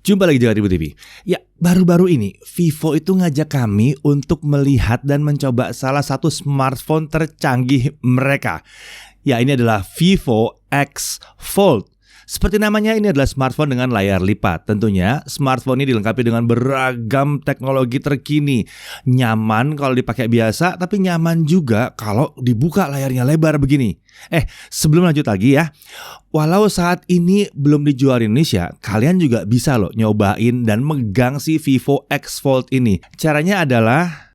Jumpa lagi di Ribu TV. Ya, baru-baru ini Vivo itu ngajak kami untuk melihat dan mencoba salah satu smartphone tercanggih mereka. Ya, ini adalah Vivo X Fold. Seperti namanya, ini adalah smartphone dengan layar lipat. Tentunya smartphone ini dilengkapi dengan beragam teknologi terkini. Nyaman kalau dipakai biasa, tapi nyaman juga kalau dibuka layarnya lebar begini. Sebelum lanjut lagi ya, walau saat ini belum dijual di Indonesia, kalian juga bisa loh nyobain dan megang si Vivo X Fold ini. Caranya adalah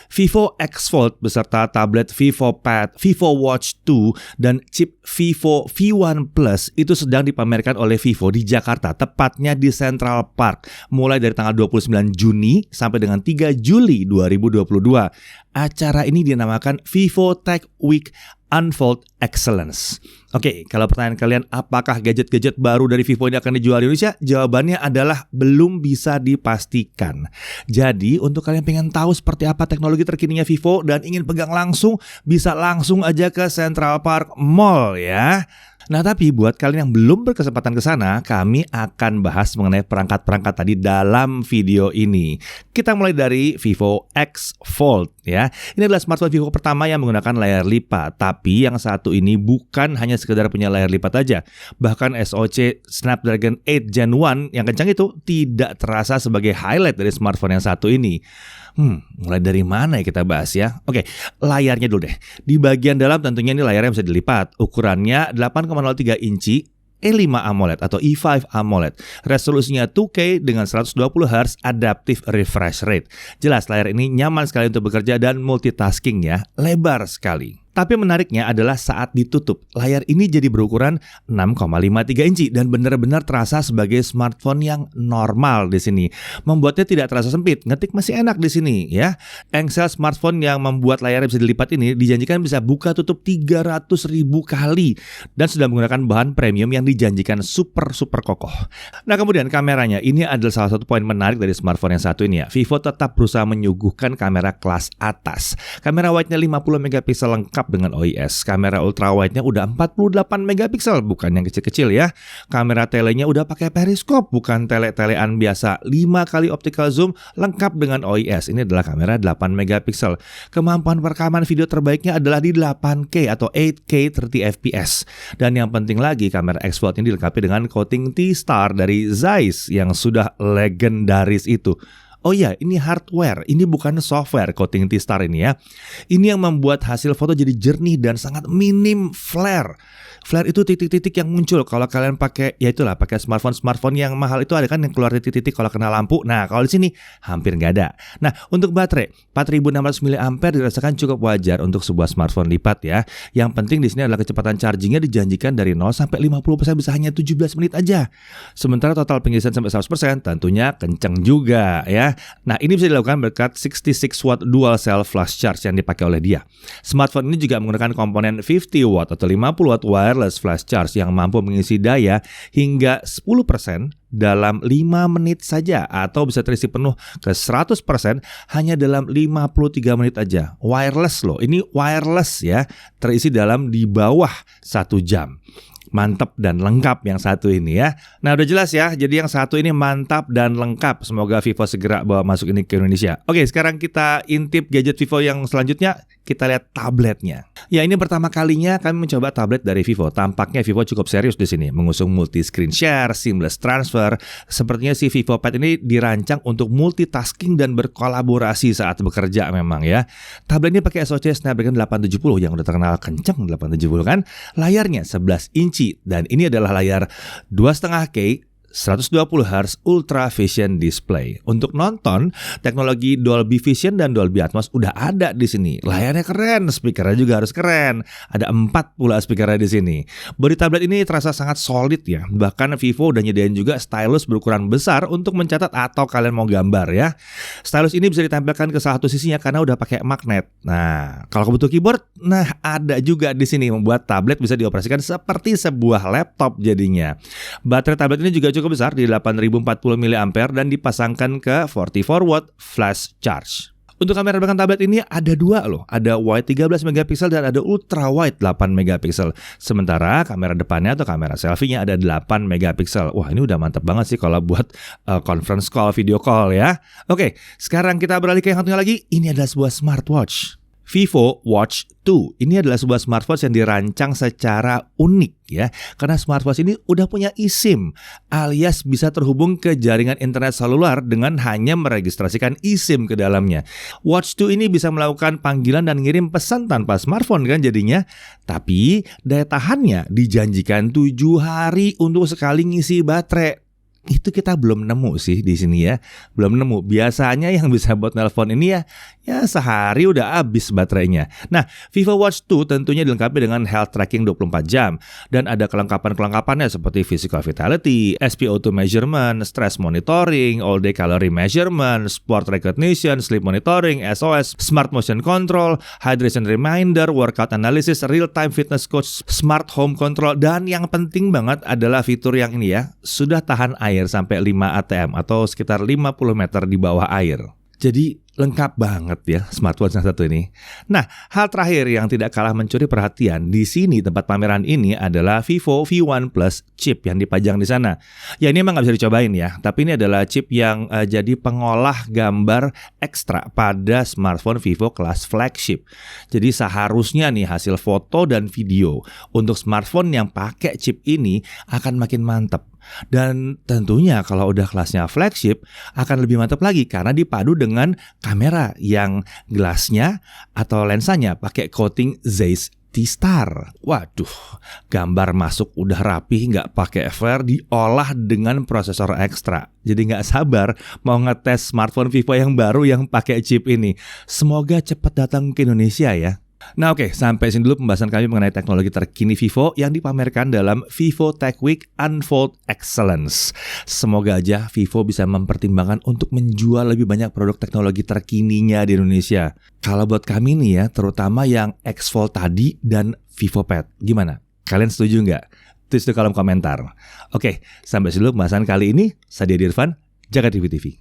Vivo X Fold beserta tablet Vivo Pad, Vivo Watch 2, dan chip Vivo V1 Plus itu sedang dipamerkan oleh Vivo di Jakarta, tepatnya di Central Park, mulai dari tanggal 29 Juni sampai dengan 3 Juli 2022. Acara ini dinamakan Vivo Tech Week Unfold Excellence. Oke, kalau pertanyaan kalian apakah gadget-gadget baru dari Vivo ini akan dijual di Indonesia? Jawabannya adalah belum bisa dipastikan. Jadi, untuk kalian pengen tahu seperti apa teknologi terkininya Vivo dan ingin pegang langsung, bisa langsung aja ke Central Park Mall ya. Nah, tapi buat kalian yang belum berkesempatan ke sana, kami akan bahas mengenai perangkat-perangkat tadi dalam video ini. Kita mulai dari Vivo X Fold ya. Ini adalah smartphone Vivo pertama yang menggunakan layar lipat, tapi yang satu ini bukan hanya sekedar punya layar lipat aja. Bahkan SoC Snapdragon 8 Gen 1 yang kencang itu tidak terasa sebagai highlight dari smartphone yang satu ini. Mulai dari mana ya kita bahas ya? Oke, layarnya dulu deh. Di bagian dalam tentunya ini layarnya bisa dilipat. Ukurannya 8,03 inci E5 AMOLED atau E5 AMOLED. Resolusinya 2K dengan 120 Hz Adaptive Refresh Rate. Jelas layar ini nyaman sekali untuk bekerja dan multitasking ya. Lebar sekali. Tapi menariknya adalah saat ditutup, layar ini jadi berukuran 6,53 inci dan benar-benar terasa sebagai smartphone yang normal di sini. Membuatnya tidak terasa sempit, ngetik masih enak di sini ya. Engsel smartphone yang membuat layarnya bisa dilipat ini dijanjikan bisa buka tutup 300.000 kali dan sudah menggunakan bahan premium yang dijanjikan super kokoh. Nah, kemudian kameranya, ini adalah salah satu poin menarik dari smartphone yang satu ini ya. Vivo tetap berusaha menyuguhkan kamera kelas atas. Kamera wide-nya 50 megapiksel lengkap dengan OIS. Kamera ultrawide-nya udah 48 megapiksel, bukan yang kecil-kecil ya. Kamera telenya udah pakai periskop, bukan tele-telean biasa. 5 kali optical zoom lengkap dengan OIS. Ini adalah kamera 8 megapiksel. Kemampuan perekaman video terbaiknya adalah di 8K atau 8K 30 fps. Dan yang penting lagi, kamera X Fold ini dilengkapi dengan coating T-Star dari Zeiss yang sudah legendaris itu. Oh iya, ini hardware, ini bukan software coating T-Star ini ya. Ini yang membuat hasil foto jadi jernih dan sangat minim flare. Flare itu titik-titik yang muncul kalau kalian pakai, ya itulah, pakai smartphone yang mahal itu ada kan yang keluar titik-titik kalau kena lampu. Nah, kalau di sini hampir nggak ada. Nah, untuk baterai 4600 mAh dirasakan cukup wajar untuk sebuah smartphone lipat ya. Yang penting di sini adalah kecepatan chargingnya dijanjikan dari 0 sampai 50% bisa hanya 17 menit aja. Sementara total pengisian sampai 100% tentunya kenceng juga ya. Nah, ini bisa dilakukan berkat 66 watt dual cell flash charge yang dipakai oleh dia. Smartphone ini juga menggunakan komponen 50 watt atau 50 watt wireless flash charge yang mampu mengisi daya hingga 10% dalam 5 menit saja atau bisa terisi penuh ke 100% hanya dalam 53 menit aja. Wireless loh, ini wireless ya, terisi dalam di bawah 1 jam. Mantap dan lengkap yang satu ini ya. Nah, udah jelas ya. Jadi yang satu ini mantap dan lengkap. Semoga Vivo segera bawa masuk ini ke Indonesia. Oke, sekarang kita intip gadget Vivo yang selanjutnya. Kita lihat tabletnya. Ya, ini pertama kalinya kami mencoba tablet dari Vivo. Tampaknya Vivo cukup serius di sini, mengusung multi screen share, seamless transfer. Sepertinya si Vivo Pad ini dirancang untuk multitasking dan berkolaborasi saat bekerja memang ya. Tablet ini pakai SoC Snapdragon 870 yang udah terkenal kenceng 870 kan. Layarnya 11 inci dan ini adalah layar 2,5K 120 Hz Ultra Vision Display. Untuk nonton, teknologi Dolby Vision dan Dolby Atmos udah ada di sini. Layarnya keren, speakernya juga harus keren. Ada 4 pula speakernya di sini. Bodi tablet ini terasa sangat solid ya. Bahkan Vivo udah nyediain juga stylus berukuran besar untuk mencatat atau kalian mau gambar ya. Stylus ini bisa ditempelkan ke salah satu sisinya karena udah pakai magnet. Nah, kalau butuh keyboard, nah ada juga di sini membuat tablet bisa dioperasikan seperti sebuah laptop jadinya. Baterai tablet ini juga cukup besar di 8040 mAh dan dipasangkan ke 44 watt flash charge. Untuk kamera belakang tablet ini ada dua loh, ada wide 13 megapiksel dan ada ultra wide 8 megapiksel. Sementara kamera depannya atau kamera selfie-nya ada 8 megapiksel. Wah, ini udah mantap banget sih kalau buat conference call, video call ya. Oke, sekarang kita beralih ke yang satunya lagi. Ini adalah sebuah smartwatch. Vivo Watch 2 ini adalah sebuah smartwatch yang dirancang secara unik ya, karena smartwatch ini udah punya eSIM alias bisa terhubung ke jaringan internet seluler dengan hanya meregistrasikan eSIM ke dalamnya. Watch 2 ini bisa melakukan panggilan dan ngirim pesan tanpa smartphone kan jadinya, tapi daya tahannya dijanjikan 7 hari untuk sekali ngisi baterai. Itu kita belum nemu sih di sini ya. Belum nemu. Biasanya yang bisa buat nelpon ini ya sehari udah habis baterainya. Nah, Vivo Watch 2 tentunya dilengkapi dengan health tracking 24 jam dan ada kelengkapan-kelengkapannya seperti physical vitality, SpO2 measurement, stress monitoring, all day calorie measurement, sport recognition, sleep monitoring, SOS, smart motion control, hydration reminder, workout analysis, real time fitness coach, smart home control, dan yang penting banget adalah fitur yang ini ya, sudah tahan air sampai 5 atm atau sekitar 50 meter di bawah air. Jadi lengkap banget ya smartwatch yang satu ini. Nah, hal terakhir yang tidak kalah mencuri perhatian di sini tempat pameran ini adalah Vivo V1 Plus chip yang dipajang di sana. Ya ini emang nggak bisa dicobain ya, tapi ini adalah chip yang jadi pengolah gambar ekstra pada smartphone Vivo kelas flagship. Jadi seharusnya nih hasil foto dan video untuk smartphone yang pakai chip ini akan makin mantap. Dan tentunya kalau udah kelasnya flagship akan lebih mantap lagi karena dipadu dengan kamera yang gelasnya atau lensanya pakai coating Zeiss T-Star. Waduh, gambar masuk udah rapi, nggak pakai flare, diolah dengan prosesor ekstra. Jadi nggak sabar mau ngetes smartphone Vivo yang baru yang pakai chip ini. Semoga cepat datang ke Indonesia ya. Nah oke, sampai sini dulu pembahasan kami mengenai teknologi terkini Vivo yang dipamerkan dalam Vivo Tech Week Unfold Excellence. Semoga aja Vivo bisa mempertimbangkan untuk menjual lebih banyak produk teknologi terkininya di Indonesia. Kalau buat kami nih ya, terutama yang X Fold tadi dan Vivo Pad, gimana? Kalian setuju nggak? Tulis di kolom komentar. Oke, sampai sini dulu pembahasan kali ini. Saya Dirvan, Jaga TV TV.